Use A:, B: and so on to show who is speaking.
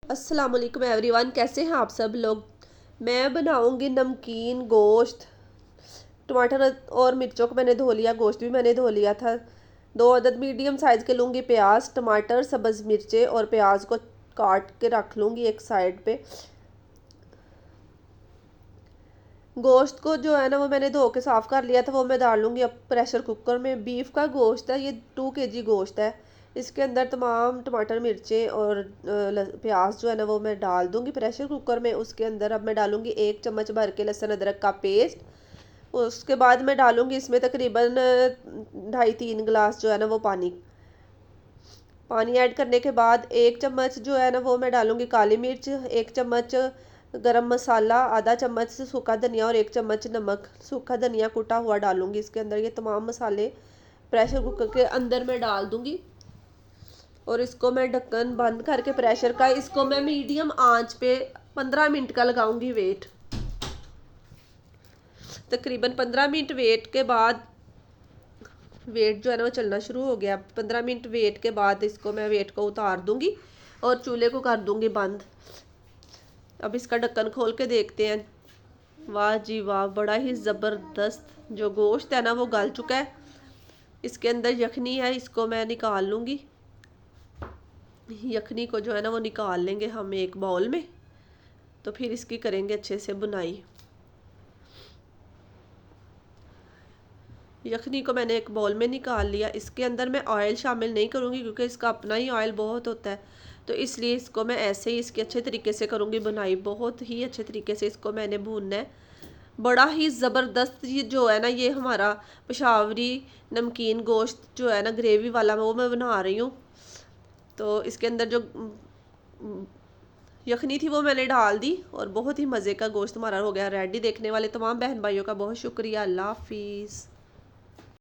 A: अस्सलाम वालेकुम एवरीवन, कैसे हैं आप सब लोग। मैं बनाऊंगी नमकीन गोश्त। टमाटर और मिर्चों को मैंने धो लिया, गोश्त भी मैंने धो लिया था। 2 अदद मीडियम साइज़ के लूँगी प्याज, टमाटर, सब्ज़ मिर्चें और प्याज को काट के रख लूँगी एक साइड पे। गोश्त को जो है ना वो मैंने धो के साफ़ कर लिया था, वो मैं डाल लूँगी अब प्रेशर कुकर में। बीफ का गोश्त है ये, 2 kg गोश्त है। इसके अंदर तमाम टमाटर, मिर्चें और प्याज जो है ना वो मैं डाल दूँगी प्रेशर कुकर में। उसके अंदर अब मैं डालूँगी 1 चम्मच भर के लहसुन अदरक का पेस्ट। उसके बाद मैं डालूँगी इसमें तकरीबन 2.5-3 गिलास जो है ना वो पानी। पानी ऐड करने के बाद 1 चम्मच जो है ना वो मैं डालूँगी काली मिर्च, 1 चम्मच गरम मसाला, आधा चम्मच सूखा धनिया और 1 चम्मच नमक। सूखा धनिया कुटा हुआ डालूँगी इसके अंदर। ये तमाम मसाले प्रेशर कुकर के अंदर मैं डाल दूँगी और इसको मैं ढक्कन बंद करके प्रेशर का, इसको मैं मीडियम आंच पे 15 मिनट का लगाऊंगी वेट। तकरीबन 15 मिनट वेट के बाद वेट जो है ना वो चलना शुरू हो गया। 15 मिनट वेट के बाद इसको मैं वेट को उतार दूंगी और चूल्हे को कर दूंगी बंद। अब इसका ढक्कन खोल के देखते हैं। वाह जी वाह, बड़ा ही ज़बरदस्त जो गोश्त है ना वो गल चुका है। इसके अंदर यखनी है, इसको मैं निकाल लूँगी। यखनी को जो है ना वो निकाल लेंगे हम एक बाउल में, तो फिर इसकी करेंगे अच्छे से बुनाई। यखनी को मैंने एक बाउल में निकाल लिया। इसके अंदर मैं ऑयल शामिल नहीं करूँगी क्योंकि इसका अपना ही ऑयल बहुत होता है, तो इसलिए इसको मैं ऐसे ही इसकी अच्छे तरीके से करूँगी बुनाई। बहुत ही अच्छे तरीके से इसको मैंने भूनना है। बड़ा ही ज़बरदस्त ये जो है ना ये हमारा पेशावरी नमकीन गोश्त जो है ना ग्रेवी वाला वो मैं बना रही हूँ। तो इसके अंदर जो यखनी थी वो मैंने डाल दी और बहुत ही मज़े का गोश्त हमारा हो गया रेडी। देखने वाले तमाम बहन भाइयों का बहुत शुक्रिया। अल्लाह हाफिज़।